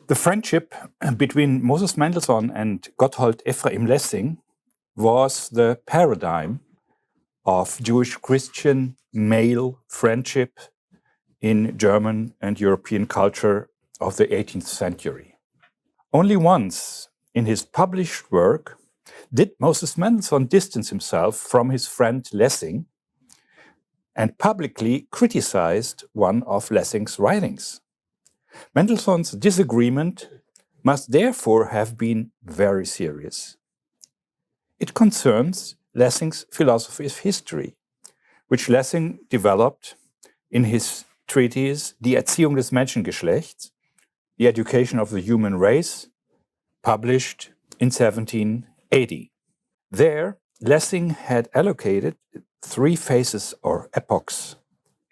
The friendship between Moses Mendelssohn and Gotthold Ephraim Lessing was the paradigm of Jewish Christian male friendship in German and European culture of the 18th century. Only once in his published work did Moses Mendelssohn distance himself from his friend Lessing and publicly criticized one of Lessing's writings. Mendelssohn's disagreement must therefore have been very serious. It concerns Lessing's philosophy of history, which Lessing developed in his treatise Die Erziehung des Menschengeschlechts, The Education of the Human Race, published in 1780. There, Lessing had allocated 3 phases or epochs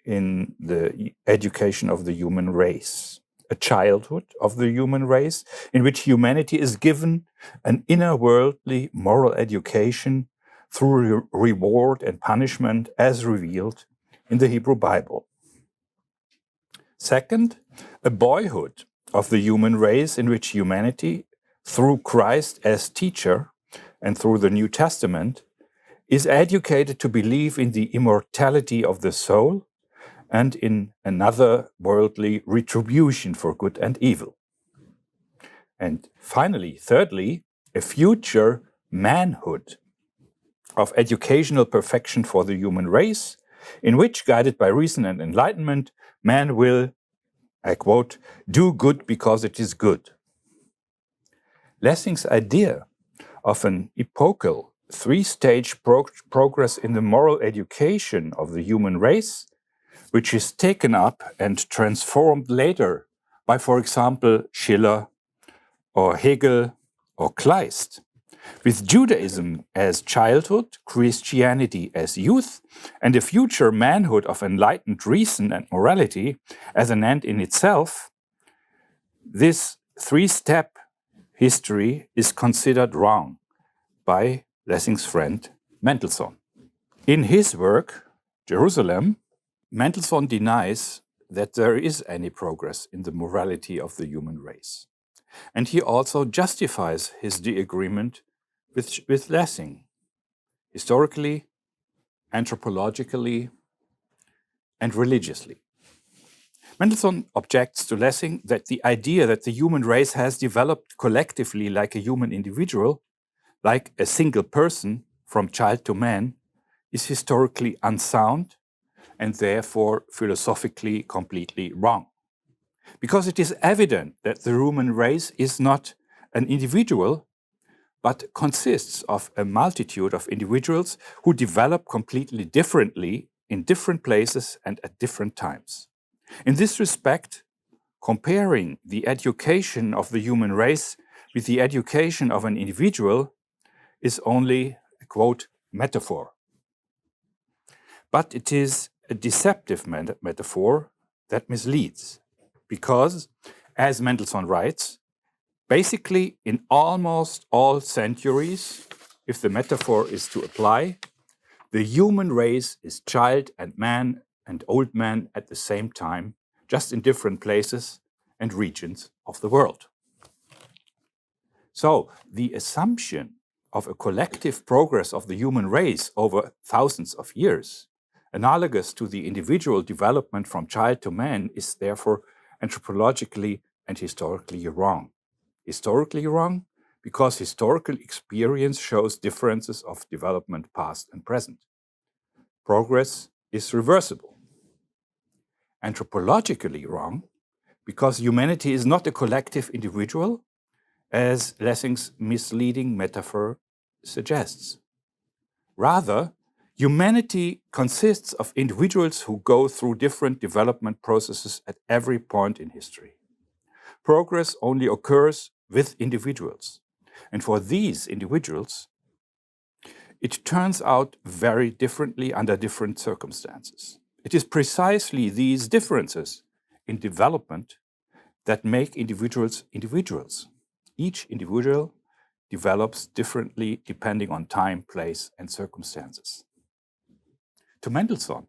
in the education of the human race. A childhood of the human race, in which humanity is given an inner worldly moral education through reward and punishment as revealed in the Hebrew Bible. Second, a boyhood of the human race, in which humanity, through Christ as teacher and through the New Testament, is educated to believe in the immortality of the soul and in another worldly retribution for good and evil. And finally, thirdly, a future manhood of educational perfection for the human race, in which, guided by reason and enlightenment, man will, I quote, do good because it is good. Lessing's idea of an epochal 3-stage progress in the moral education of the human race, which is taken up and transformed later by, for example, Schiller or Hegel or Kleist, with Judaism as childhood, Christianity as youth, and a future manhood of enlightened reason and morality as an end in itself, this 3-step history is considered wrong by Lessing's friend Mendelssohn. In his work, Jerusalem, Mendelssohn denies that there is any progress in the morality of the human race. And he also justifies his disagreement with Lessing, historically, anthropologically, and religiously. Mendelssohn objects to Lessing that the idea that the human race has developed collectively like a human individual, like a single person from child to man, is historically unsound and therefore philosophically completely wrong. Because it is evident that the human race is not an individual, but consists of a multitude of individuals who develop completely differently in different places and at different times. In this respect, comparing the education of the human race with the education of an individual is only a, quote, metaphor. But it is a deceptive metaphor that misleads, because, as Mendelssohn writes, basically in almost all centuries, if the metaphor is to apply, the human race is child and man and old man at the same time, just in different places and regions of the world. So the assumption of a collective progress of the human race over thousands of years, analogous to the individual development from child to man, is therefore anthropologically and historically wrong. Historically wrong because historical experience shows differences of development past and present. Progress is reversible. Anthropologically wrong because humanity is not a collective individual, as Lessing's misleading metaphor suggests. Rather, humanity consists of individuals who go through different development processes at every point in history. Progress only occurs with individuals. And for these individuals, it turns out very differently under different circumstances. It is precisely these differences in development that make individuals individuals. Each individual develops differently depending on time, place, and circumstances. To Mendelssohn,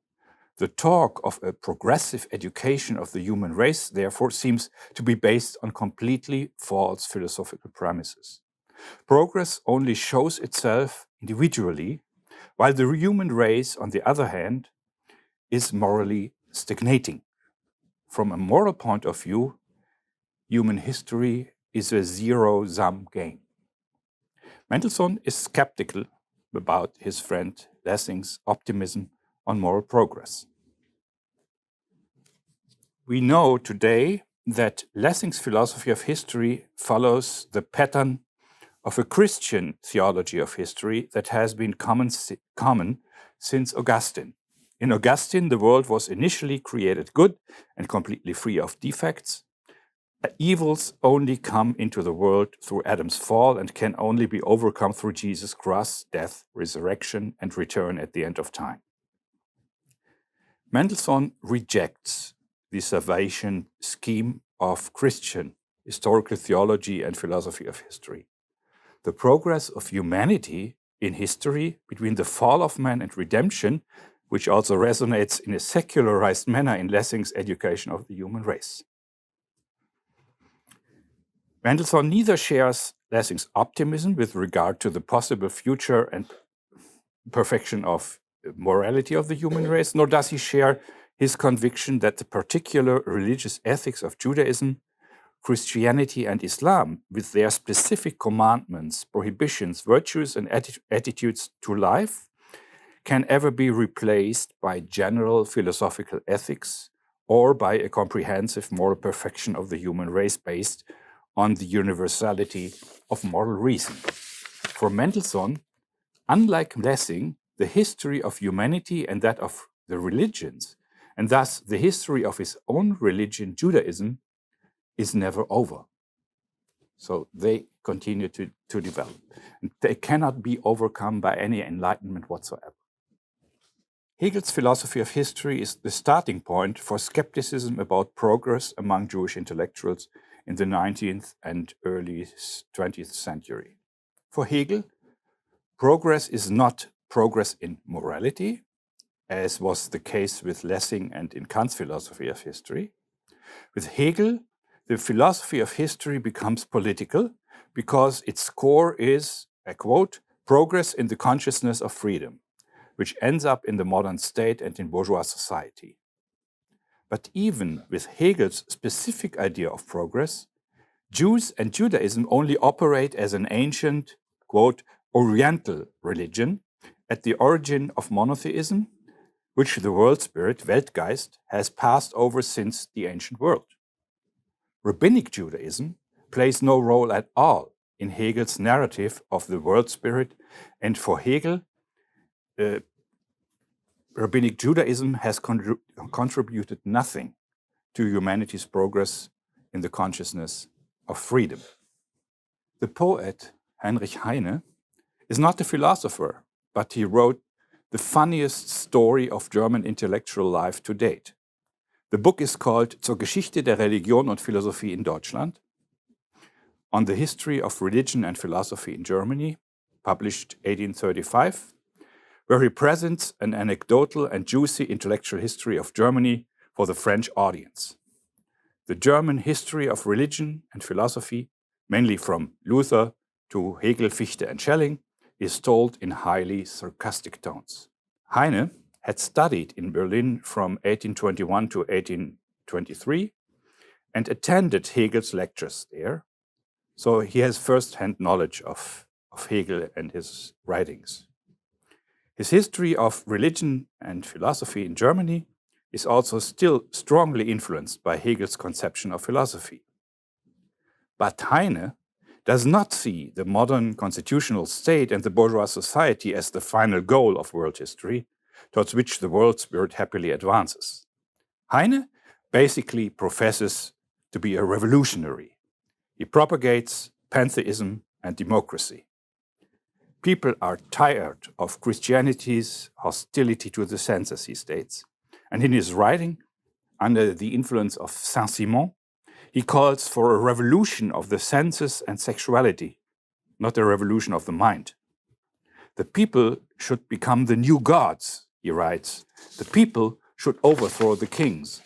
The talk of a progressive education of the human race, therefore, seems to be based on completely false philosophical premises. Progress only shows itself individually, while the human race, on the other hand, is morally stagnating. From a moral point of view, human history is a zero-sum game. Mendelssohn is skeptical about his friend Lessing's optimism on moral progress. We know today that Lessing's philosophy of history follows the pattern of a Christian theology of history that has been common since Augustine. In Augustine, the world was initially created good and completely free of defects. Evils only come into the world through Adam's fall and can only be overcome through Jesus' cross, death, resurrection, and return at the end of time. Mendelssohn rejects the salvation scheme of Christian historical theology and philosophy of history. The progress of humanity in history between the fall of man and redemption, which also resonates in a secularized manner in Lessing's education of the human race. Mendelssohn neither shares Lessing's optimism with regard to the possible future and perfection of morality of the human race, nor does he share his conviction that the particular religious ethics of Judaism, Christianity, and Islam, with their specific commandments, prohibitions, virtues, and attitudes to life, can ever be replaced by general philosophical ethics or by a comprehensive moral perfection of the human race based on the universality of moral reason. For Mendelssohn, unlike Lessing, the history of humanity and that of the religions, and thus the history of his own religion, Judaism, is never over. So they continue to develop. And they cannot be overcome by any enlightenment whatsoever. Hegel's philosophy of history is the starting point for skepticism about progress among Jewish intellectuals in the 19th and early 20th century. For Hegel, progress is not progress in morality, as was the case with Lessing and in Kant's philosophy of history. With Hegel, the philosophy of history becomes political because its core is, I quote, progress in the consciousness of freedom, which ends up in the modern state and in bourgeois society. But even with Hegel's specific idea of progress, Jews and Judaism only operate as an ancient, quote, Oriental religion at the origin of monotheism, which the world spirit, Weltgeist, has passed over since the ancient world. Rabbinic Judaism plays no role at all in Hegel's narrative of the world spirit, and for Hegel, Rabbinic Judaism has contributed nothing to humanity's progress in the consciousness of freedom. The poet Heinrich Heine is not a philosopher, but he wrote the funniest story of German intellectual life to date. The book is called Zur Geschichte der Religion und Philosophie in Deutschland, on the history of religion and philosophy in Germany, published 1835, where he presents an anecdotal and juicy intellectual history of Germany for the French audience. The German history of religion and philosophy, mainly from Luther to Hegel, Fichte, and Schelling, is told in highly sarcastic tones. Heine had studied in Berlin from 1821 to 1823 and attended Hegel's lectures there, so he has first-hand knowledge of Hegel and his writings. His history of religion and philosophy in Germany is also still strongly influenced by Hegel's conception of philosophy. But Heine does not see the modern constitutional state and the bourgeois society as the final goal of world history, towards which the world spirit happily advances. Heine basically professes to be a revolutionary. He propagates pantheism and democracy. People are tired of Christianity's hostility to the senses, he states. And in his writing, under the influence of Saint-Simon, he calls for a revolution of the senses and sexuality, not a revolution of the mind. The people should become the new gods, he writes. The people should overthrow the kings.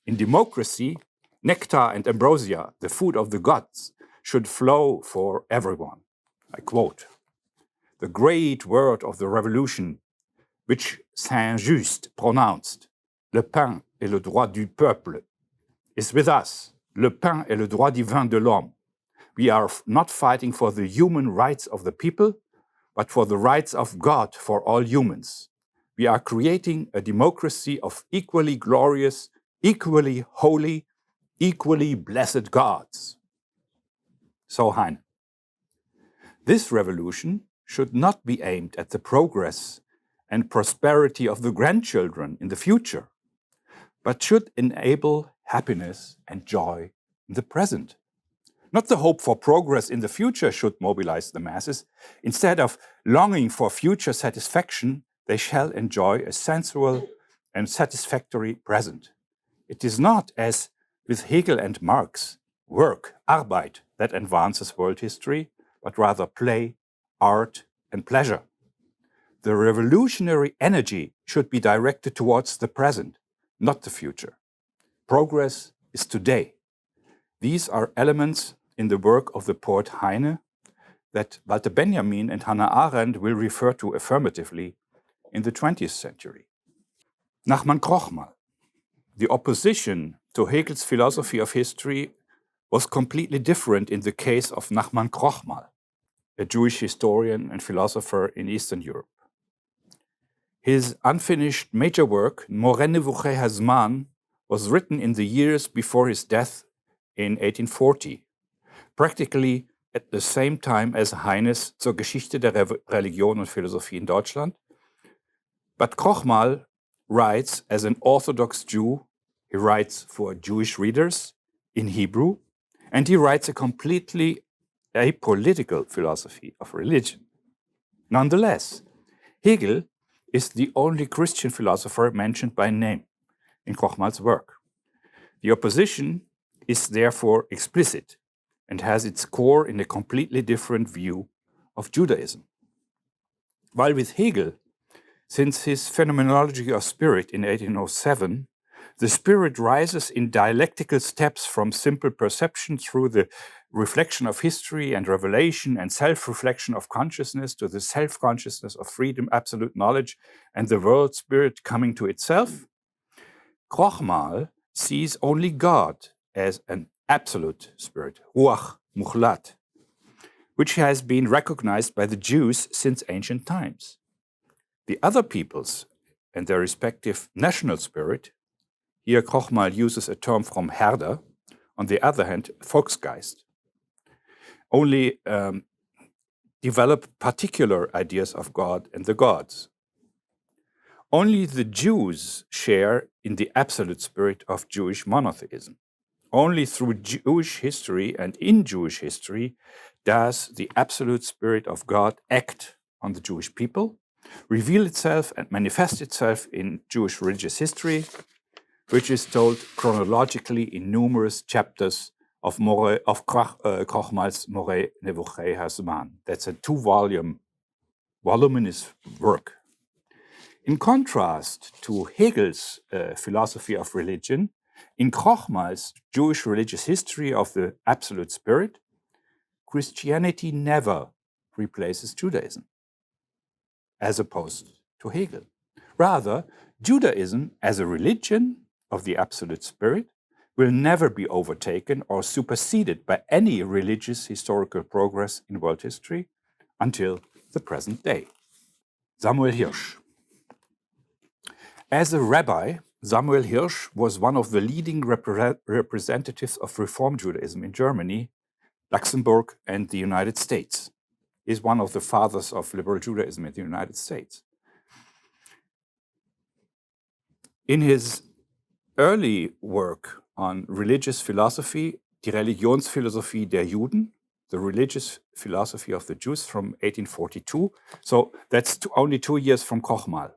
In democracy, nectar and ambrosia, the food of the gods, should flow for everyone. I quote, "The great word of the revolution, which Saint-Just pronounced, le pain est le droit du peuple, is with us. Le pain est le droit divin de l'homme. We are not fighting for the human rights of the people, but for the rights of God for all humans. We are creating a democracy of equally glorious, equally holy, equally blessed gods." So Heine. This revolution should not be aimed at the progress and prosperity of the grandchildren in the future, but should enable happiness and joy in the present. Not the hope for progress in the future should mobilize the masses. Instead of longing for future satisfaction, they shall enjoy a sensual and satisfactory present. It is not, as with Hegel and Marx, work, Arbeit, that advances world history, but rather play, art, and pleasure. The revolutionary energy should be directed towards the present, not the future. Progress is today. These are elements in the work of the poet Heine that Walter Benjamin and Hannah Arendt will refer to affirmatively in the 20th century. Nachman Krochmal. The opposition to Hegel's philosophy of history was completely different in the case of Nachman Krochmal, a Jewish historian and philosopher in Eastern Europe. His unfinished major work, Moreh Nevuchei Hazman, was written in the years before his death in 1840, practically at the same time as Heine's Zur Geschichte der Religion und Philosophie in Deutschland. But Krochmal writes as an Orthodox Jew. He writes for Jewish readers in Hebrew, and he writes a completely apolitical philosophy of religion. Nonetheless, Hegel is the only Christian philosopher mentioned by name in Krochmal's work. The opposition is therefore explicit and has its core in a completely different view of Judaism. While with Hegel, since his Phenomenology of Spirit in 1807, the spirit rises in dialectical steps from simple perception through the reflection of history and revelation and self-reflection of consciousness to the self-consciousness of freedom, absolute knowledge, and the world spirit coming to itself. Krochmal sees only God as an absolute spirit, Ruach Muchlat, which has been recognized by the Jews since ancient times. The other peoples and their respective national spirit, here Krochmal uses a term from Herder, on the other hand, Volksgeist, only develop particular ideas of God and the gods. Only the Jews share in the absolute spirit of Jewish monotheism. Only through Jewish history and in Jewish history does the absolute spirit of God act on the Jewish people, reveal itself and manifest itself in Jewish religious history, which is told chronologically in numerous chapters of Krochmal's Moreh Nevuchei Hazman. That's a voluminous work. In contrast to Hegel's philosophy of religion, in Krochmal's Jewish religious history of the absolute spirit, Christianity never replaces Judaism, as opposed to Hegel. Rather, Judaism as a religion of the absolute spirit will never be overtaken or superseded by any religious historical progress in world history until the present day. Samuel Hirsch. As a rabbi, Samuel Hirsch was one of the leading representatives of Reform Judaism in Germany, Luxembourg, and the United States. He is one of the fathers of liberal Judaism in the United States. In his early work on religious philosophy, Die Religionsphilosophie der Juden, the religious philosophy of the Jews from 1842, so that's only 2 years from Krochmal,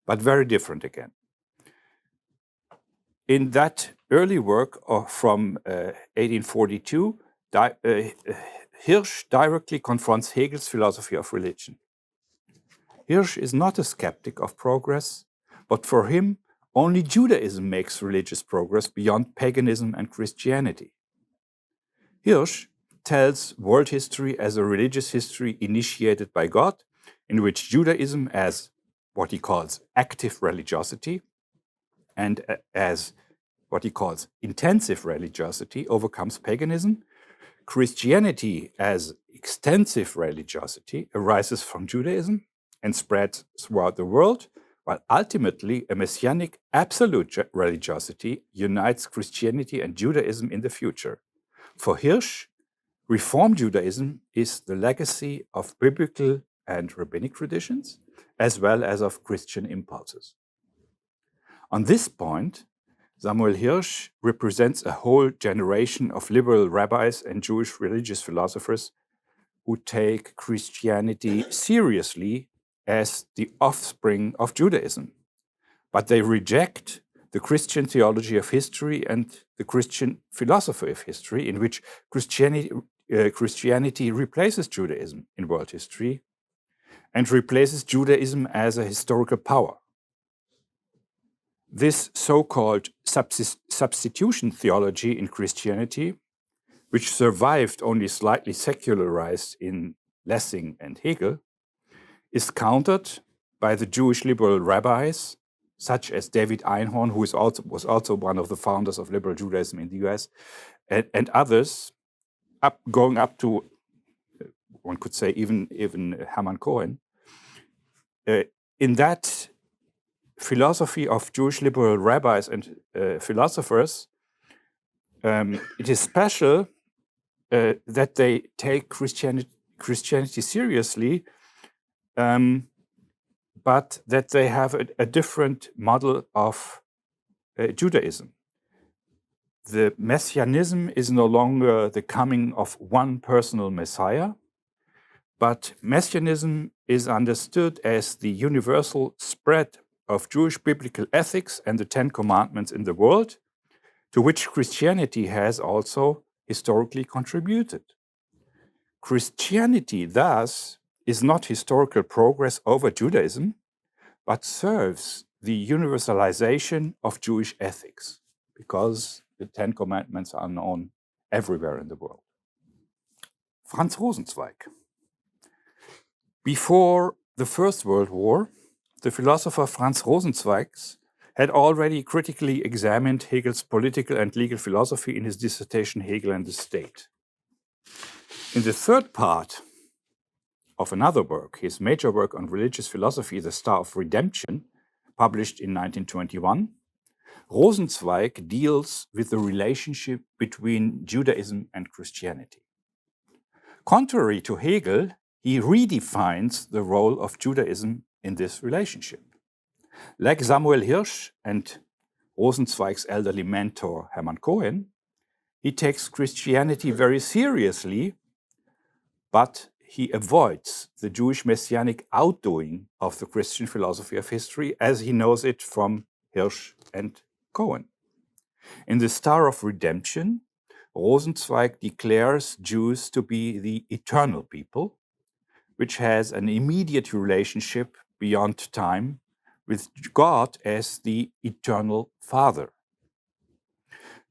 but very different again. In that early work from 1842, Hirsch directly confronts Hegel's philosophy of religion. Hirsch is not a skeptic of progress, but for him, Only Judaism makes religious progress beyond paganism and Christianity. Hirsch tells world history as a religious history initiated by God, in which Judaism, as what he calls active religiosity and as what he calls intensive religiosity, overcomes paganism. Christianity, as extensive religiosity, arises from Judaism and spreads throughout the world, while ultimately a messianic absolute religiosity unites Christianity and Judaism in the future. For Hirsch, Reform Judaism is the legacy of biblical and rabbinic traditions, as well as of Christian impulses. On this point, Samuel Hirsch represents a whole generation of liberal rabbis and Jewish religious philosophers who take Christianity seriously as the offspring of Judaism. But they reject the Christian theology of history and the Christian philosophy of history, in which Christianity replaces Judaism in world history and replaces Judaism as a historical power. This so-called substitution theology in Christianity, which survived only slightly secularized in Lessing and Hegel, is countered by the Jewish liberal rabbis, such as David Einhorn, who was also one of the founders of liberal Judaism in the US, and others, going up to, one could say, even Hermann Cohen. In that philosophy of Jewish liberal rabbis and philosophers, it is special that they take Christianity seriously, but that they have a different model of Judaism. The messianism is no longer the coming of one personal Messiah, but messianism is understood as the universal spread of Jewish biblical ethics and the Ten Commandments in the world, to which Christianity has also historically contributed. Christianity, thus, is not historical progress over Judaism, but serves the universalization of Jewish ethics, because the Ten Commandments are known everywhere in the world. Franz Rosenzweig. Before the First World War, the philosopher Franz Rosenzweig had already critically examined Hegel's political and legal philosophy in his dissertation Hegel and the State. In the third part of another work, his major work on religious philosophy, The Star of Redemption, published in 1921, Rosenzweig deals with the relationship between Judaism and Christianity. Contrary to Hegel, he redefines the role of Judaism in this relationship. Like Samuel Hirsch and Rosenzweig's elderly mentor Hermann Cohen, he takes Christianity very seriously, but he avoids the Jewish messianic outdoing of the Christian philosophy of history as he knows it from Hirsch and Cohen. In The Star of Redemption, Rosenzweig declares Jews to be the eternal people, which has an immediate relationship beyond time with God as the eternal Father.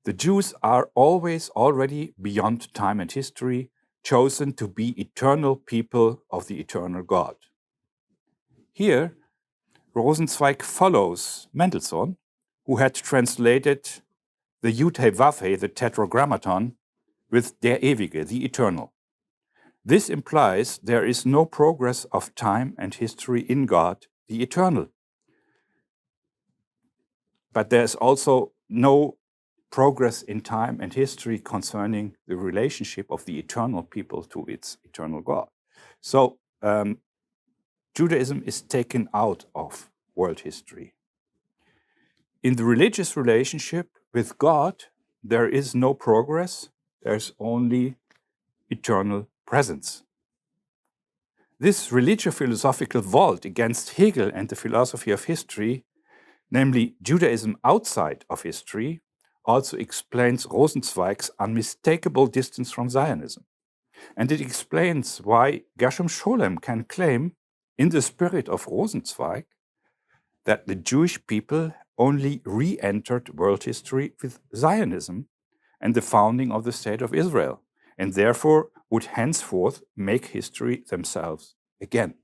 The Jews are always already beyond time and history, chosen to be eternal people of the eternal God. Here, Rosenzweig follows Mendelssohn, who had translated the Yud-He-Vav-He, the Tetragrammaton, with Der Ewige, the eternal. This implies there is no progress of time and history in God, the eternal. But there's also no progress in time and history concerning the relationship of the eternal people to its eternal God. So Judaism is taken out of world history. In the religious relationship with God, there is no progress, there's only eternal presence. This religio-philosophical vault against Hegel and the philosophy of history, namely Judaism outside of history, also explains Rosenzweig's unmistakable distance from Zionism. And it explains why Gershom Scholem can claim, in the spirit of Rosenzweig, that the Jewish people only re-entered world history with Zionism and the founding of the State of Israel, and therefore would henceforth make history themselves again.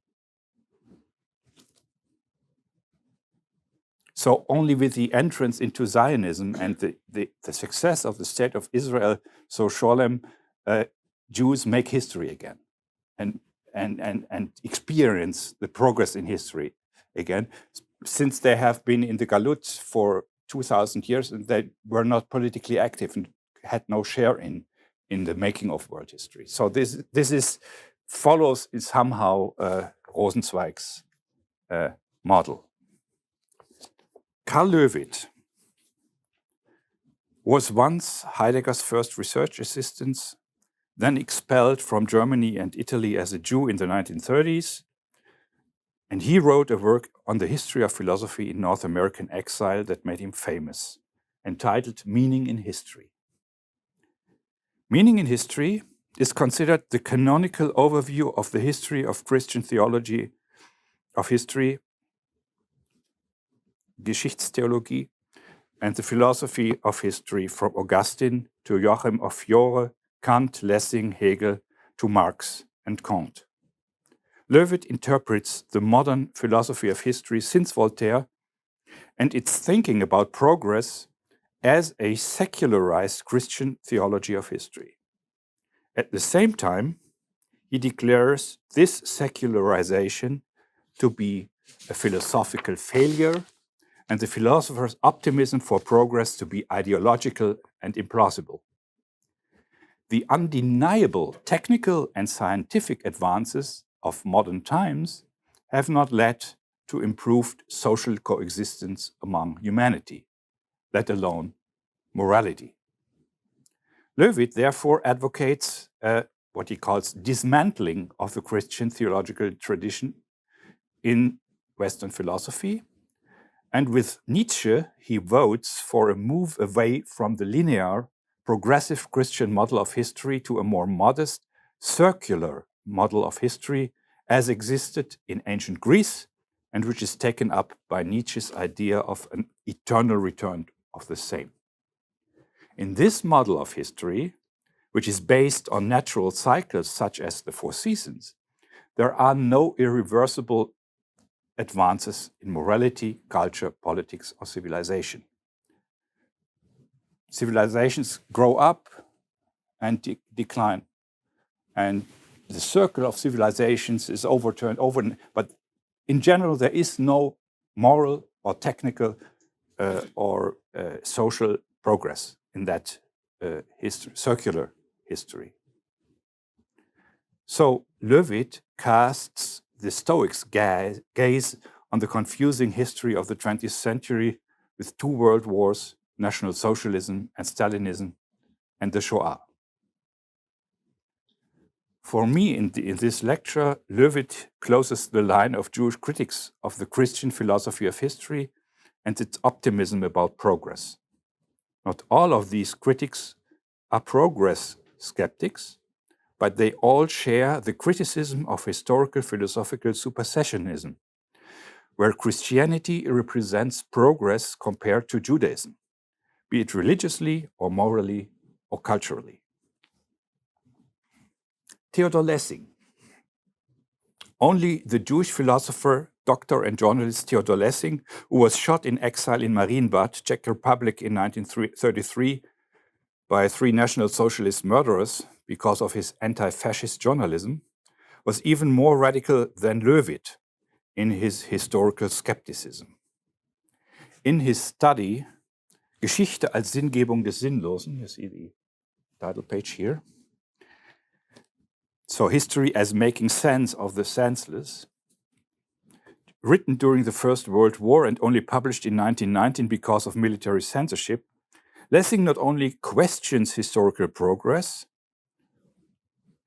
So only with the entrance into Zionism and the success of the State of Israel, so Sholem, Jews make history again and experience the progress in history again, since they have been in the Galut for 2,000 years and they were not politically active and had no share in the making of world history. So this follows somehow Rosenzweig's model. Karl Löwith was once Heidegger's first research assistant, then expelled from Germany and Italy as a Jew in the 1930s, and he wrote a work on the history of philosophy in North American exile that made him famous, entitled Meaning in History. Meaning in History is considered the canonical overview of the history of Christian theology of history, Geschichtstheologie, and the philosophy of history from Augustine to Joachim of Fiore, Kant, Lessing, Hegel, to Marx and Comte. Löwith interprets the modern philosophy of history since Voltaire and its thinking about progress as a secularized Christian theology of history. At the same time, he declares this secularization to be a philosophical failure and the philosopher's optimism for progress to be ideological and implausible. The undeniable technical and scientific advances of modern times have not led to improved social coexistence among humanity, let alone morality. Löwith therefore advocates what he calls dismantling of the Christian theological tradition in Western philosophy. And with Nietzsche, he votes for a move away from the linear, progressive Christian model of history to a more modest, circular model of history as existed in ancient Greece and which is taken up by Nietzsche's idea of an eternal return of the same. In this model of history, which is based on natural cycles such as the four seasons, there are no irreversible advances in morality, culture, politics, or civilization. Civilizations grow up and decline, and the circle of civilizations is overturned but in general there is no moral or technical or social progress in that circular history. So Löwith casts the Stoics' gaze on the confusing history of the 20th century with two world wars, National Socialism and Stalinism, and the Shoah. For me, in this lecture, Löwith closes the line of Jewish critics of the Christian philosophy of history and its optimism about progress. Not all of these critics are progress skeptics, but they all share the criticism of historical philosophical supersessionism, where Christianity represents progress compared to Judaism, be it religiously or morally or culturally. Theodor Lessing. Only the Jewish philosopher, doctor and journalist Theodor Lessing, who was shot in exile in Marienbad, Czech Republic in 1933 by three National Socialist murderers because of his anti-fascist journalism, was even more radical than Löwith in his historical skepticism. In his study, Geschichte als Sinngebung des Sinnlosen, you see the title page here, so history as making sense of the senseless, written during the First World War and only published in 1919 because of military censorship, Lessing not only questions historical progress,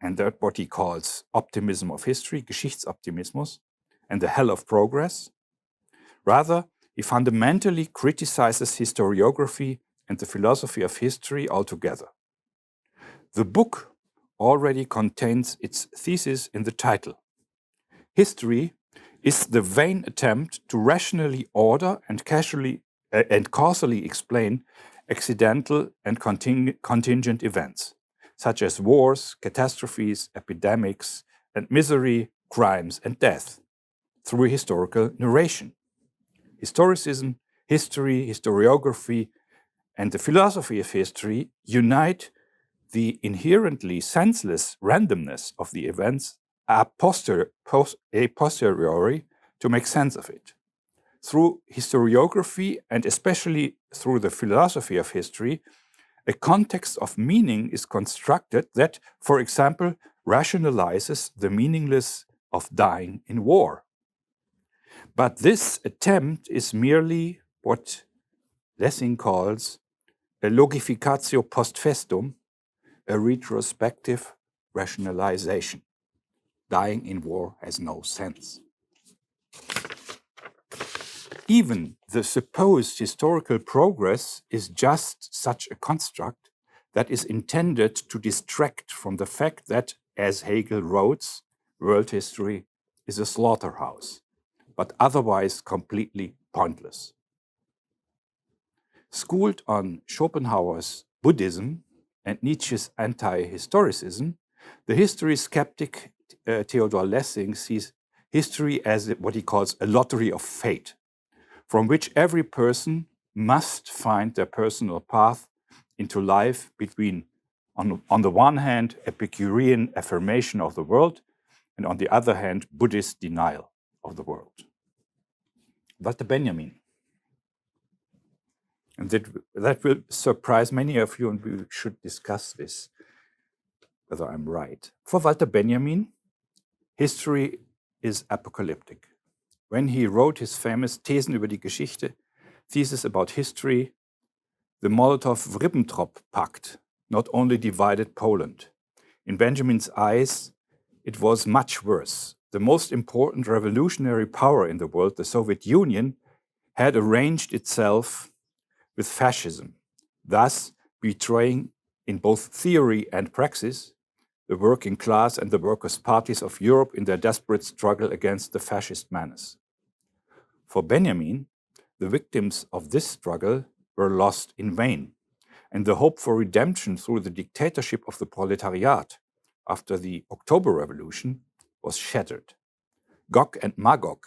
and that what he calls optimism of history, Geschichtsoptimismus, and the hell of progress. Rather, he fundamentally criticizes historiography and the philosophy of history altogether. The book already contains its thesis in the title. History is the vain attempt to rationally order and casually and causally explain accidental and contingent events, such as wars, catastrophes, epidemics, and misery, crimes, and death, through historical narration. Historicism, history, historiography, and the philosophy of history unite the inherently senseless randomness of the events a posteriori to make sense of it. Through historiography, and especially through the philosophy of history, a context of meaning is constructed that, for example, rationalizes the meaningless of dying in war. But this attempt is merely what Lessing calls a logificatio post festum, a retrospective rationalization. Dying in war has no sense. Even the supposed historical progress is just such a construct that is intended to distract from the fact that, as Hegel wrote, world history is a slaughterhouse, but otherwise completely pointless. Schooled on Schopenhauer's Buddhism and Nietzsche's anti-historicism, the history skeptic Theodor Lessing sees history as what he calls a lottery of fate, from which every person must find their personal path into life between, on the one hand, Epicurean affirmation of the world, and on the other hand, Buddhist denial of the world. Walter Benjamin. And that will surprise many of you, and we should discuss this, whether I'm right. For Walter Benjamin, history is apocalyptic. When he wrote his famous Thesen über die Geschichte, thesis about history, the Molotov-Ribbentrop Pact not only divided Poland. In Benjamin's eyes, it was much worse. The most important revolutionary power in the world, the Soviet Union, had arranged itself with fascism, thus betraying in both theory and praxis the working class and the workers' parties of Europe in their desperate struggle against the fascist menace. For Benjamin, the victims of this struggle were lost in vain, and the hope for redemption through the dictatorship of the proletariat after the October Revolution was shattered. Gog and Magog,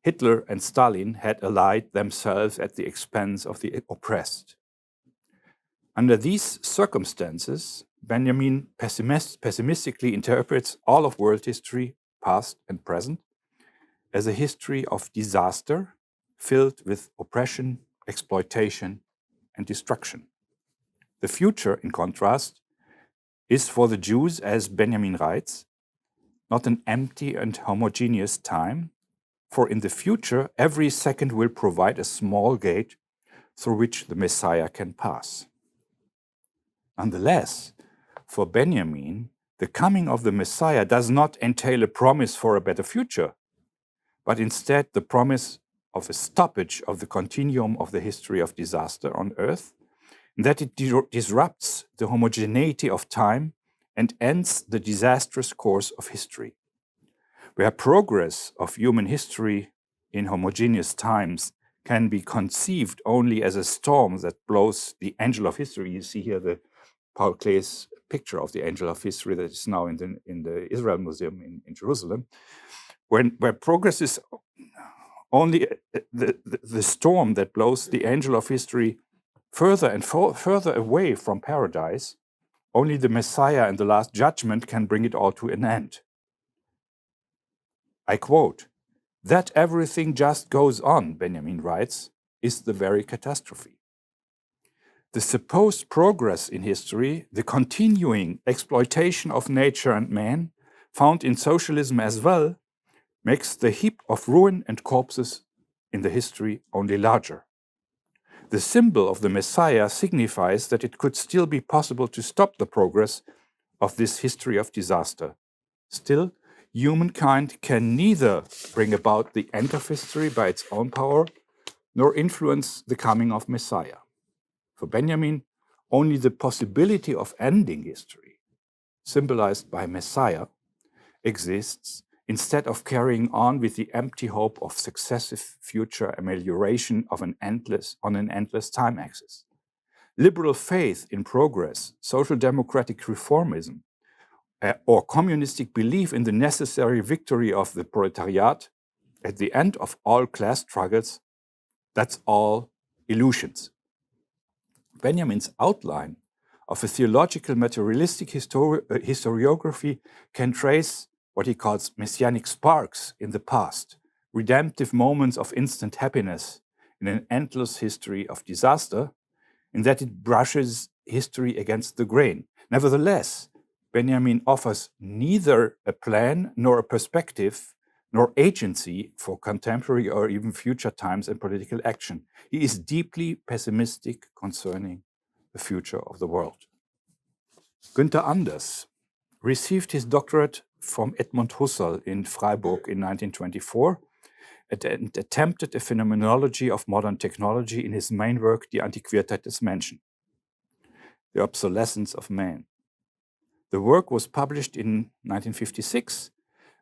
Hitler and Stalin had allied themselves at the expense of the oppressed. Under these circumstances, Benjamin pessimistically interprets all of world history, past and present, as a history of disaster filled with oppression, exploitation, and destruction. The future, in contrast, is for the Jews, as Benjamin writes, not an empty and homogeneous time, for in the future every second will provide a small gate through which the Messiah can pass. Nonetheless, for Benjamin, the coming of the Messiah does not entail a promise for a better future, but instead the promise of a stoppage of the continuum of the history of disaster on earth, and that it disrupts the homogeneity of time and ends the disastrous course of history. Where progress of human history in homogeneous times can be conceived only as a storm that blows the angel of history. You see here the Paul Klee's picture of the angel of history that is now in the Israel Museum in Jerusalem. Where progress is only the storm that blows the angel of history further and further away from paradise, only the Messiah and the Last Judgment can bring it all to an end. I quote, "That everything just goes on," Benjamin writes, "is the very catastrophe. The supposed progress in history, the continuing exploitation of nature and man, found in socialism as well, makes the heap of ruin and corpses in the history only larger. The symbol of the Messiah signifies that it could still be possible to stop the progress of this history of disaster. Still, humankind can neither bring about the end of history by its own power, nor influence the coming of Messiah. For Benjamin, only the possibility of ending history, symbolized by Messiah, exists instead of carrying on with the empty hope of successive future amelioration of an endless time axis. Liberal faith in progress, social democratic reformism, or communistic belief in the necessary victory of the proletariat at the end of all class struggles, that's all illusions. Benjamin's outline of a theological materialistic historiography can trace what he calls messianic sparks in the past, redemptive moments of instant happiness in an endless history of disaster, in that it brushes history against the grain. Nevertheless, Benjamin offers neither a plan nor a perspective nor agency for contemporary or even future times and political action. He is deeply pessimistic concerning the future of the world. Günther Anders received his doctorate from Edmund Husserl in Freiburg in 1924 and attempted a phenomenology of modern technology in his main work, Die Antiquiertheit des Menschen, The Obsolescence of Man. The work was published in 1956,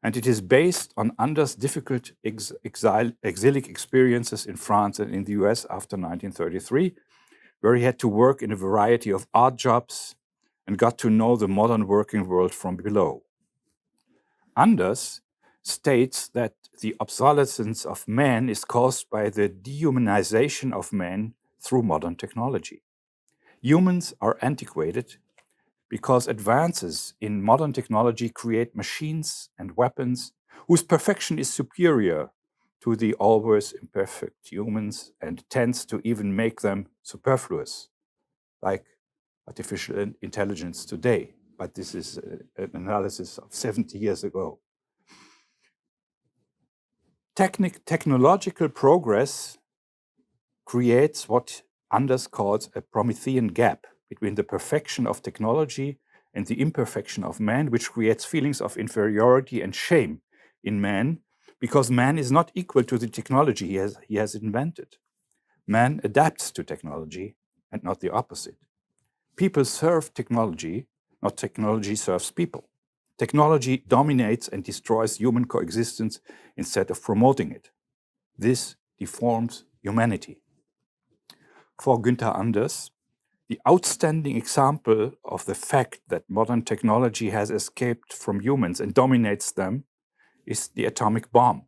and it is based on Anders' difficult exilic experiences in France and in the US after 1933, where he had to work in a variety of odd jobs and got to know the modern working world from below. Anders states that the obsolescence of man is caused by the dehumanization of man through modern technology. Humans are antiquated because advances in modern technology create machines and weapons whose perfection is superior to the always imperfect humans and tends to even make them superfluous, like artificial intelligence today. But this is an analysis of 70 years ago. Technological progress creates what Anders calls a Promethean gap between the perfection of technology and the imperfection of man, which creates feelings of inferiority and shame in man, because man is not equal to the technology he has invented. Man adapts to technology and not the opposite. People serve technology, not technology serves people. Technology dominates and destroys human coexistence instead of promoting it. This deforms humanity. For Günther Anders, the outstanding example of the fact that modern technology has escaped from humans and dominates them is the atomic bomb.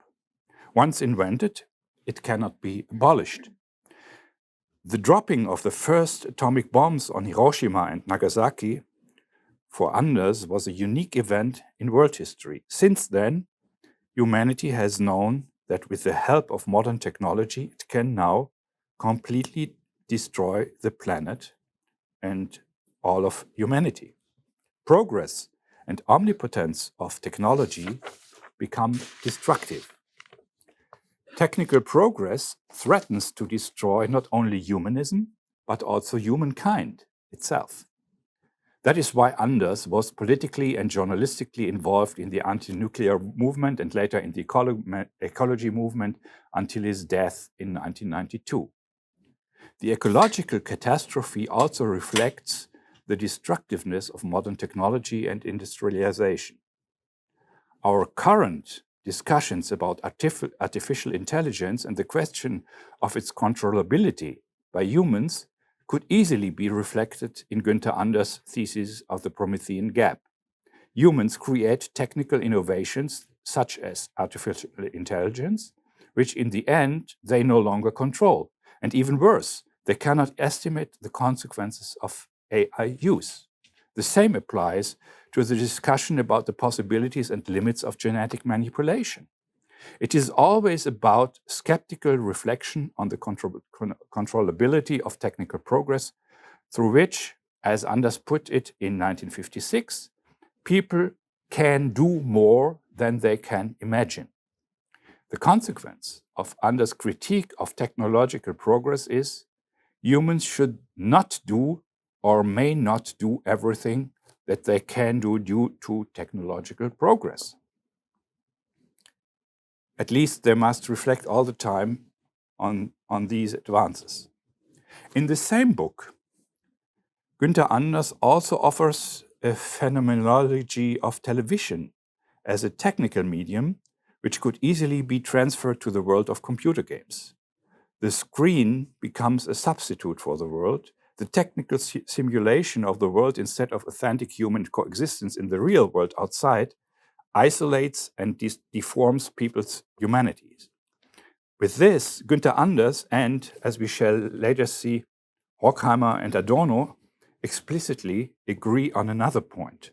Once invented, it cannot be abolished. The dropping of the first atomic bombs on Hiroshima and Nagasaki for Anders was a unique event in world history. Since then, humanity has known that with the help of modern technology, it can now completely destroy the planet and all of humanity. Progress and omnipotence of technology become destructive. Technical progress threatens to destroy not only humanism, but also humankind itself. That is why Anders was politically and journalistically involved in the anti-nuclear movement and later in the ecology movement until his death in 1992. The ecological catastrophe also reflects the destructiveness of modern technology and industrialization. Our current discussions about artificial intelligence and the question of its controllability by humans could easily be reflected in Günther Anders' thesis of the Promethean gap. Humans create technical innovations such as artificial intelligence, which in the end they no longer control. And even worse, they cannot estimate the consequences of AI use. The same applies to the discussion about the possibilities and limits of genetic manipulation. It is always about skeptical reflection on the controllability of technical progress, through which, as Anders put it in 1956, people can do more than they can imagine. The consequence of Anders' critique of technological progress is humans should not do or may not do everything that they can do due to technological progress. At least they must reflect all the time on these advances. In the same book, Günther Anders also offers a phenomenology of television as a technical medium which could easily be transferred to the world of computer games. The screen becomes a substitute for the world. The technical simulation of the world instead of authentic human coexistence in the real world outside isolates and deforms people's humanities. With this, Günther Anders and, as we shall later see, Horkheimer and Adorno explicitly agree on another point.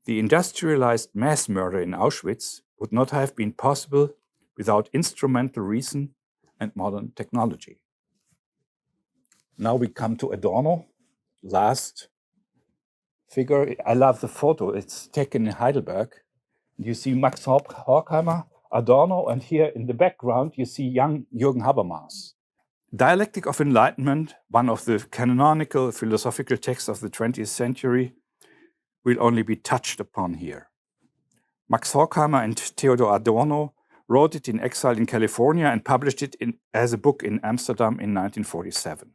The industrialized mass murder in Auschwitz would not have been possible without instrumental reason and modern technology. Now we come to Adorno, last figure. I love the photo. It's taken in Heidelberg. You see Max Horkheimer, Adorno, and here in the background you see young Jürgen Habermas. Dialectic of Enlightenment, one of the canonical philosophical texts of the 20th century, will only be touched upon here. Max Horkheimer and Theodor Adorno wrote it in exile in California and published it as a book in Amsterdam in 1947.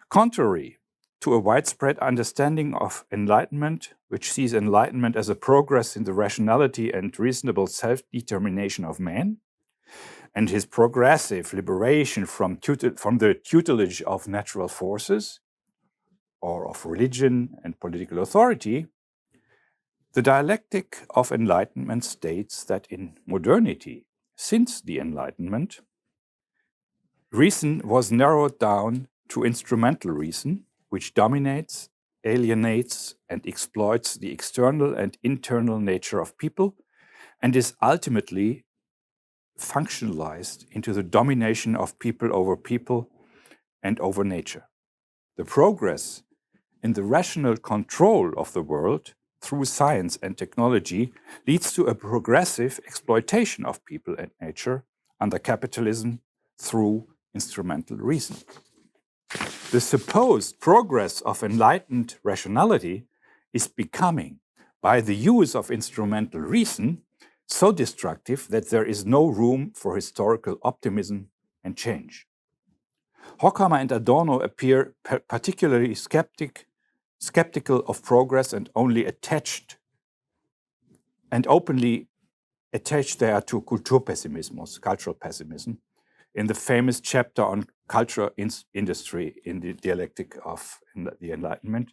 Contrary to a widespread understanding of enlightenment, which sees enlightenment as a progress in the rationality and reasonable self-determination of man, and his progressive liberation from the tutelage of natural forces, or of religion and political authority, the dialectic of enlightenment states that in modernity, since the Enlightenment, reason was narrowed down to instrumental reason, which dominates, alienates, and exploits the external and internal nature of people, and is ultimately functionalized into the domination of people and over nature. The progress in the rational control of the world through science and technology leads to a progressive exploitation of people and nature under capitalism through instrumental reason. The supposed progress of enlightened rationality is becoming, by the use of instrumental reason, so destructive that there is no room for historical optimism and change. Horkheimer and Adorno appear particularly skeptical of progress and only openly attached there to Kulturpessimismus, cultural pessimism, in the famous chapter on culture industry in the dialectic of the Enlightenment,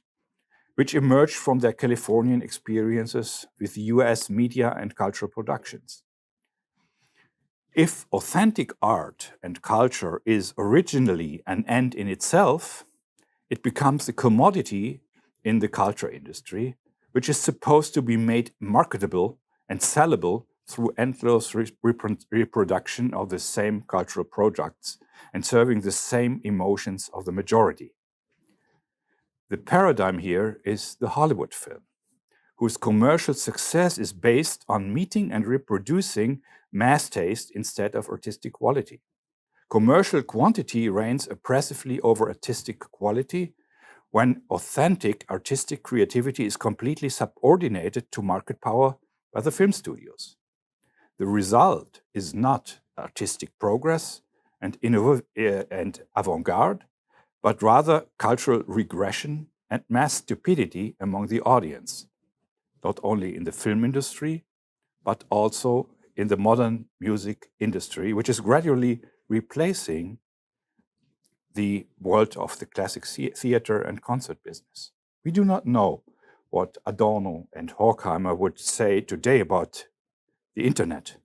which emerged from their Californian experiences with US media and cultural productions. If authentic art and culture is originally an end in itself, it becomes a commodity in the culture industry, which is supposed to be made marketable and sellable through endless reproduction of the same cultural products and serving the same emotions of the majority. The paradigm here is the Hollywood film, whose commercial success is based on meeting and reproducing mass taste instead of artistic quality. Commercial quantity reigns oppressively over artistic quality when authentic artistic creativity is completely subordinated to market power by the film studios. The result is not artistic progress and avant-garde, but rather cultural regression and mass stupidity among the audience, not only in the film industry, but also in the modern music industry, which is gradually replacing the world of the classic theater and concert business. We do not know what Adorno and Horkheimer would say today about the internet,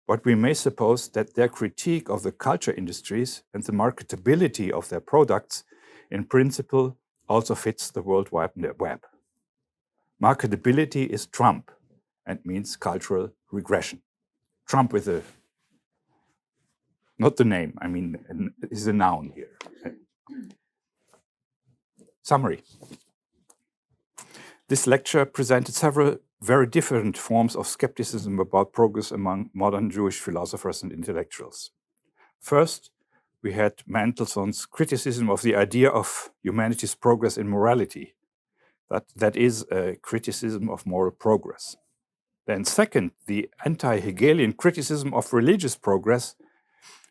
but we may suppose that their critique of the culture industries and the marketability of their products in principle also fits the World Wide Web. Marketability is Trump and means cultural regression. Trump with a, not the name, I mean, is a noun here. Summary. This lecture presented several very different forms of skepticism about progress among modern Jewish philosophers and intellectuals. First, we had Mendelssohn's criticism of the idea of humanity's progress in morality. That is a criticism of moral progress. Then second, the anti-Hegelian criticism of religious progress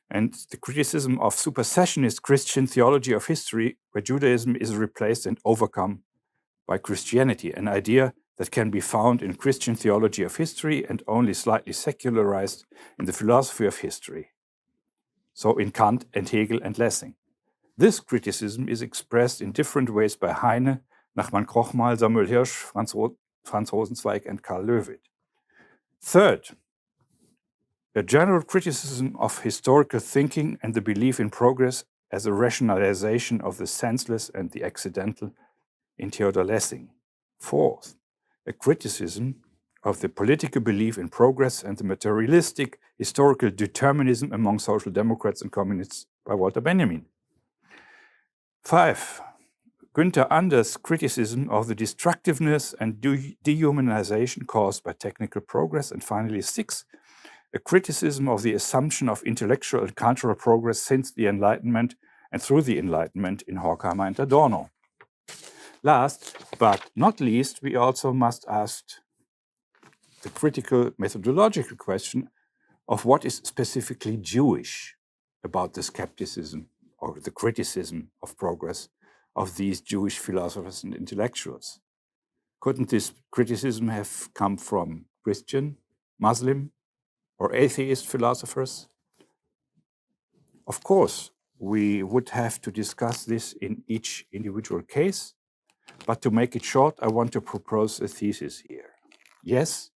and the criticism of supersessionist Christian theology of history, where Judaism is replaced and overcome by Christianity, an idea that can be found in Christian theology of history and only slightly secularized in the philosophy of history, so in Kant and Hegel and Lessing. This criticism is expressed in different ways by Heine, Nachman, Krochmal, Samuel Hirsch, Franz Rosenzweig, and Karl Löwith. Third, a general criticism of historical thinking and the belief in progress as a rationalization of the senseless and the accidental in Theodor Lessing. Fourth, a criticism of the political belief in progress and the materialistic historical determinism among social democrats and communists by Walter Benjamin. 5. Günther Anders' criticism of the destructiveness and dehumanization caused by technical progress. And finally, 6. A criticism of the assumption of intellectual and cultural progress since the Enlightenment and through the Enlightenment in Horkheimer and Adorno. Last but not least, we also must ask the critical methodological question of what is specifically Jewish about the skepticism or the criticism of progress of these Jewish philosophers and intellectuals. Couldn't this criticism have come from Christian, Muslim, or atheist philosophers? Of course, we would have to discuss this in each individual case, but to make it short, I want to propose a thesis here. Yes,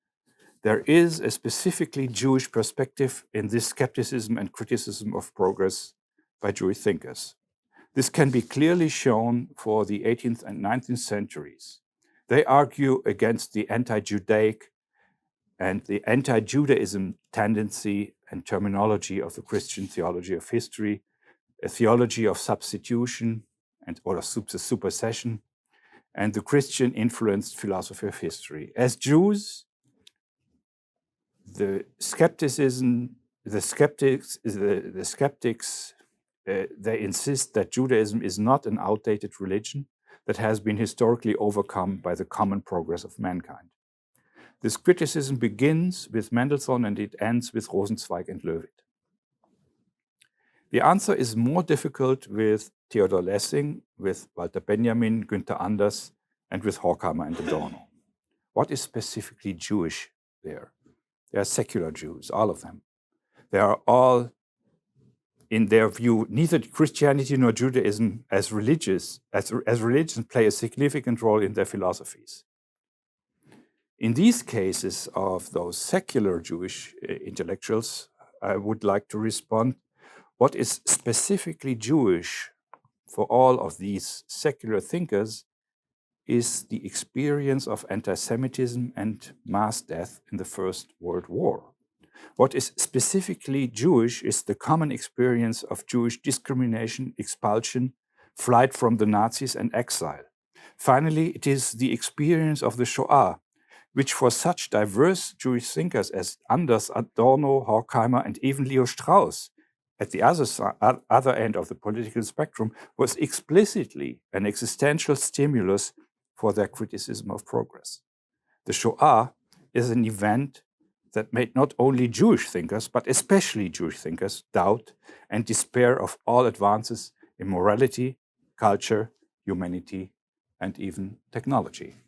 there is a specifically Jewish perspective in this skepticism and criticism of progress by Jewish thinkers. This can be clearly shown for the 18th and 19th centuries. They argue against the anti-Judaic and the anti-Judaism tendency and terminology of the Christian theology of history, a theology of substitution or supersession, and the Christian-influenced philosophy of history. As Jews, the skeptics, they insist that Judaism is not an outdated religion that has been historically overcome by the common progress of mankind. This criticism begins with Mendelssohn and it ends with Rosenzweig and Löwith. The answer is more difficult with Theodor Lessing, with Walter Benjamin, Günther Anders, and with Horkheimer and Adorno. What is specifically Jewish there? They are secular Jews, all of them. They are all, in their view, neither Christianity nor Judaism as religions play a significant role in their philosophies. In these cases of those secular Jewish intellectuals, I would like to respond, what is specifically Jewish for all of these secular thinkers is the experience of anti-Semitism and mass death in the First World War. What is specifically Jewish is the common experience of Jewish discrimination, expulsion, flight from the Nazis, and exile. Finally, it is the experience of the Shoah, which for such diverse Jewish thinkers as Anders, Adorno, Horkheimer, and even Leo Strauss, at the other end of the political spectrum, was explicitly an existential stimulus for their criticism of progress. The Shoah is an event that made not only Jewish thinkers, but especially Jewish thinkers, doubt and despair of all advances in morality, culture, humanity, and even technology.